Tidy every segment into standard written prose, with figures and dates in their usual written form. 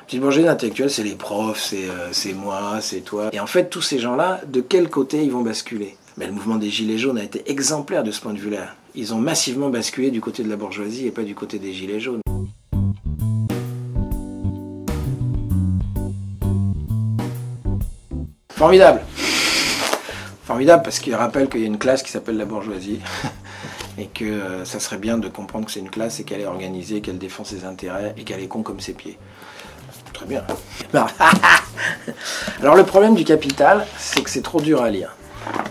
Petite bourgeoisie intellectuelle, c'est les profs, c'est moi, c'est toi. Et en fait, tous ces gens-là, de quel côté ils vont basculer? Mais le mouvement des Gilets jaunes a été exemplaire de ce point de vue-là. Ils ont massivement basculé du côté de la bourgeoisie et pas du côté des Gilets jaunes. Formidable. Formidable parce qu'il rappelle qu'il y a une classe qui s'appelle la bourgeoisie et que ça serait bien de comprendre que c'est une classe et qu'elle est organisée, qu'elle défend ses intérêts et qu'elle est con comme ses pieds. Très bien. Alors le problème du Capital, c'est que c'est trop dur à lire.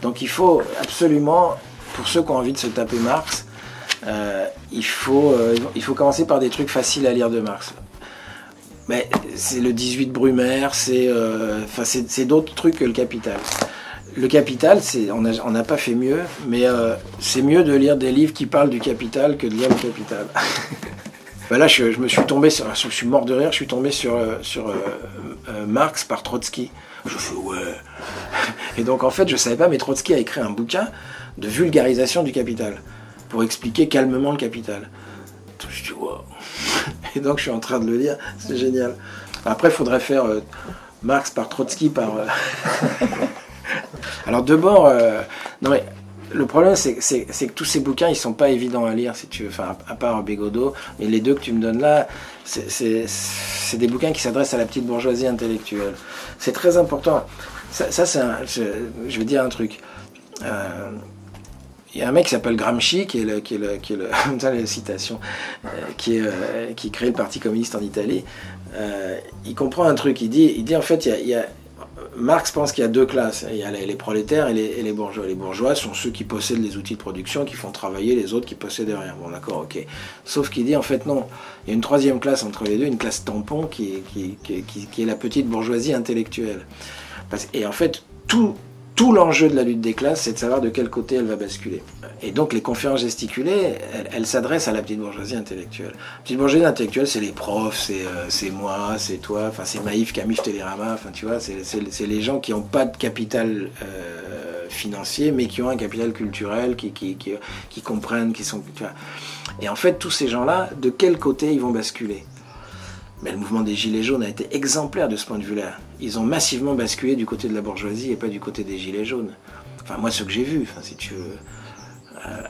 Donc il faut absolument, pour ceux qui ont envie de se taper Marx, il faut commencer par des trucs faciles à lire de Marx. Mais c'est le 18 Brumaire, c'est d'autres trucs que le Capital. Le Capital, on n'a pas fait mieux, mais c'est mieux de lire des livres qui parlent du Capital que de lire le Capital. Ben là, je suis mort de rire, je suis tombé sur Marx par Trotsky. Je fais ouais. Et donc en fait, je savais pas, mais Trotsky a écrit un bouquin de vulgarisation du Capital pour expliquer calmement le Capital. Je dis wow. Et donc je suis en train de le lire, c'est génial. Après, il faudrait faire Marx par Trotsky par. Alors Debord, non mais le problème c'est que tous ces bouquins ils sont pas évidents à lire si tu veux, enfin à part Bégodeau, mais les deux que tu me donnes là, c'est des bouquins qui s'adressent à la petite bourgeoisie intellectuelle. C'est très important. Ça je vais dire un truc. Il y a un mec qui s'appelle Gramsci, qui crée le Parti communiste en Italie. Il comprend un truc. Il dit en fait, Marx pense qu'il y a deux classes. Il y a les prolétaires et les bourgeois. Les bourgeois sont ceux qui possèdent les outils de production, qui font travailler les autres qui possèdent rien. Bon, d'accord, ok. Sauf qu'il dit en fait non. Il y a une troisième classe entre les deux, une classe tampon qui est la petite bourgeoisie intellectuelle. Et en fait, tout l'enjeu de la lutte des classes, c'est de savoir de quel côté elle va basculer. Et donc les conférences gesticulées, elles s'adressent à la petite bourgeoisie intellectuelle. La petite bourgeoisie intellectuelle, c'est les profs, c'est moi, c'est toi, enfin c'est Maïf, Camif, Télérama, enfin tu vois, c'est les gens qui n'ont pas de capital financier, mais qui ont un capital culturel, qui comprennent, qui sont... Tu vois. Et en fait, tous ces gens-là, de quel côté ils vont basculer? Mais le mouvement des Gilets jaunes a été exemplaire de ce point de vue-là. Ils ont massivement basculé du côté de la bourgeoisie et pas du côté des Gilets jaunes. Enfin, moi, ce que j'ai vu, enfin, si tu veux,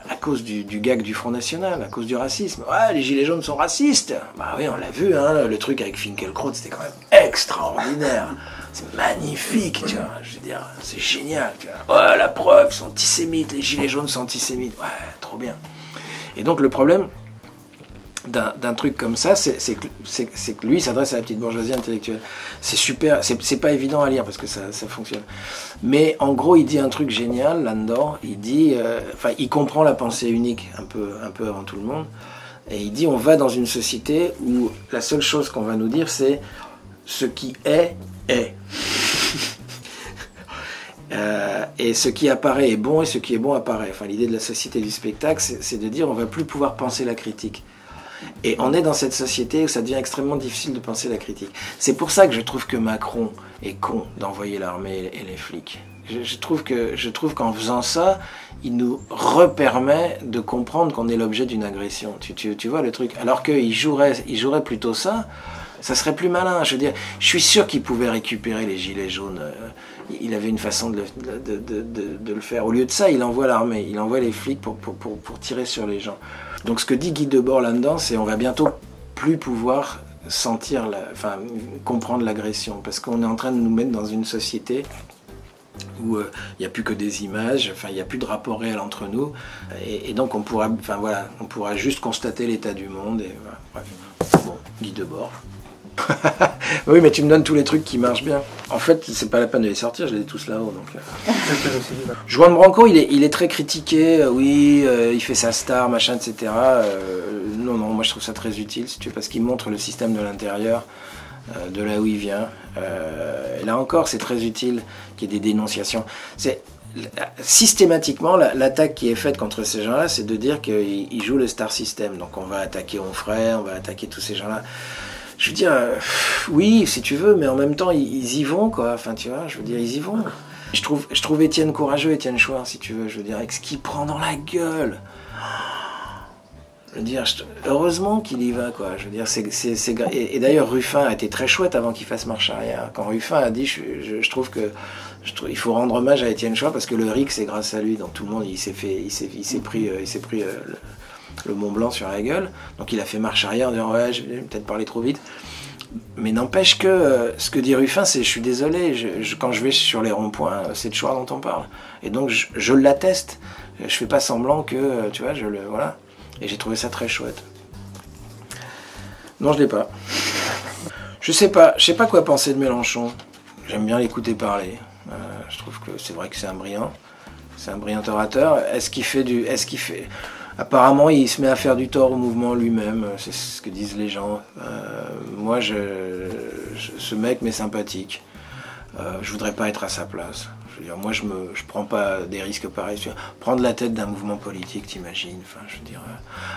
à cause du gag du Front National, à cause du racisme. Ouais, les Gilets jaunes sont racistes. Bah oui, on l'a vu, hein, le truc avec Finkielkraut, c'était quand même extraordinaire. C'est magnifique, tu vois. Je veux dire, c'est génial, tu vois. Ouais, la preuve, ils sont antisémites, les Gilets jaunes sont antisémites. Ouais, trop bien. Et donc, le problème d'un truc comme ça, c'est que lui, il s'adresse à la petite bourgeoisie intellectuelle. C'est super, c'est pas évident à lire parce que ça fonctionne. Mais en gros, il dit un truc génial là-dedans. Il dit, il comprend la pensée unique un peu avant tout le monde. Et il dit, on va dans une société où la seule chose qu'on va nous dire, c'est ce qui est. Et ce qui apparaît est bon et ce qui est bon apparaît. Enfin, l'idée de la société du spectacle, c'est de dire, on va plus pouvoir penser la critique. Et on est dans cette société où ça devient extrêmement difficile de penser la critique. C'est pour ça que je trouve que Macron est con d'envoyer l'armée et les flics. Je trouve qu'en faisant ça, il nous repermet de comprendre qu'on est l'objet d'une agression. Tu vois le truc? Alors qu'il jouerait plutôt ça serait plus malin. Je veux dire, je suis sûr qu'il pouvait récupérer les gilets jaunes. Il avait une façon de le faire. Au lieu de ça, il envoie l'armée, il envoie les flics pour tirer sur les gens. Donc ce que dit Guy Debord là-dedans, c'est on va bientôt plus pouvoir comprendre l'agression, parce qu'on est en train de nous mettre dans une société où il n'y a plus que des images, il n'y a plus de rapport réel entre nous, et donc on pourra juste constater l'état du monde, et voilà, bref. Bon, Guy Debord. Oui, mais tu me donnes tous les trucs qui marchent bien. En fait, c'est pas la peine de les sortir, je les ai tous là-haut. Juan Branco, il est très critiqué. Oui, il fait sa star, machin, etc. Non, moi je trouve ça très utile, si tu veux, parce qu'il montre le système de l'intérieur, de là où il vient. Là encore, c'est très utile qu'il y ait des dénonciations. Systématiquement, l'attaque qui est faite contre ces gens-là, c'est de dire qu'ils jouent le star system. Donc on va attaquer Onfray, on va attaquer tous ces gens-là. Je veux dire, oui, si tu veux, mais en même temps, ils y vont, quoi. Enfin, tu vois, je veux dire, ils y vont. Je trouve Étienne courageux, Étienne Chouard, si tu veux. Je veux dire, avec ce qu'il prend dans la gueule. Je veux dire, heureusement qu'il y va, quoi. Je veux dire, et d'ailleurs, Ruffin a été très chouette avant qu'il fasse marche arrière. Quand Ruffin a dit, je trouve que il faut rendre hommage à Étienne Choix parce que le RIC, c'est grâce à lui. Donc tout le monde, il s'est pris le Mont Blanc sur la gueule. Donc il a fait marche arrière en disant, ouais, j'ai peut-être parlé trop vite. Mais n'empêche que ce que dit Ruffin, c'est, je suis désolé, quand je vais sur les ronds-points, c'est de Choix dont on parle. Et donc je l'atteste. Je fais pas semblant que, tu vois, voilà. Et j'ai trouvé ça très chouette. Non, je l'ai pas. Je sais pas quoi penser de Mélenchon. J'aime bien l'écouter parler. Je trouve que c'est vrai que c'est un brillant orateur. Apparemment, il se met à faire du tort au mouvement lui-même. C'est ce que disent les gens. Moi, ce mec m'est sympathique. Je voudrais pas être à sa place. Je veux dire, moi, je prends pas des risques pareils. Prendre la tête d'un mouvement politique, t'imagines. Enfin, je veux dire.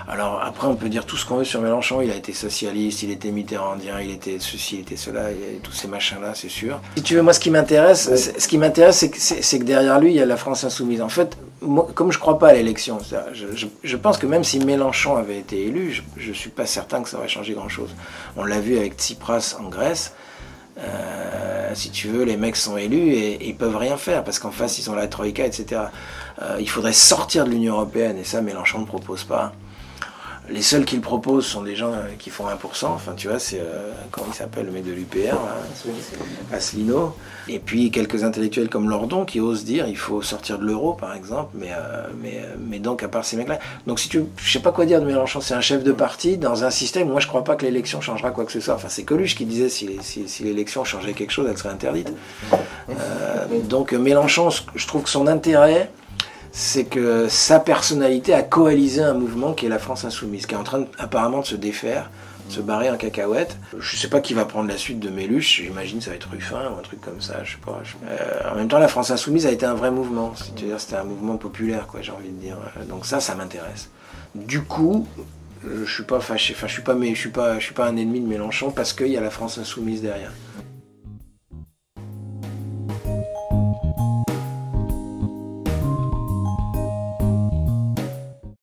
Alors après, on peut dire tout ce qu'on veut sur Mélenchon. Il a été socialiste, il était mitterrandien, il était ceci, il était cela, il y a tous ces machins-là, c'est sûr. Si tu veux, moi, ce qui m'intéresse, c'est que derrière lui, il y a la France insoumise. En fait, moi, comme je crois pas à l'élection, je pense que même si Mélenchon avait été élu, je suis pas certain que ça aurait changé grand-chose. On l'a vu avec Tsipras en Grèce. Si tu veux, les mecs sont élus et ils peuvent rien faire parce qu'en face ils ont la Troïka, etc. Il faudrait sortir de l'Union Européenne et ça Mélenchon ne propose pas. Les seuls qui le proposent sont des gens qui font 1%. Enfin, tu vois, c'est comment il s'appelle, le mec de l'UPR, Asselineau. Et puis quelques intellectuels comme Lordon qui osent dire il faut sortir de l'euro, par exemple. Mais donc, à part ces mecs-là. Donc, si tu, je sais pas quoi dire de Mélenchon. C'est un chef de parti dans un système où moi, je crois pas que l'élection changera quoi que ce soit. Enfin, c'est Coluche qui disait si l'élection changeait quelque chose, elle serait interdite. Donc, Mélenchon, je trouve que son intérêt, c'est que sa personnalité a coalisé un mouvement qui est la France Insoumise, qui est en train apparemment de se défaire, de se barrer en cacahuète. Je sais pas qui va prendre la suite de Méluche, j'imagine que ça va être Ruffin ou un truc comme ça, je sais pas. En même temps, la France Insoumise a été un vrai mouvement, c'est-à-dire c'était un mouvement populaire, quoi, j'ai envie de dire. Donc ça m'intéresse. Du coup, je suis pas fâché, enfin je suis pas un ennemi de Mélenchon parce qu'il y a la France Insoumise derrière.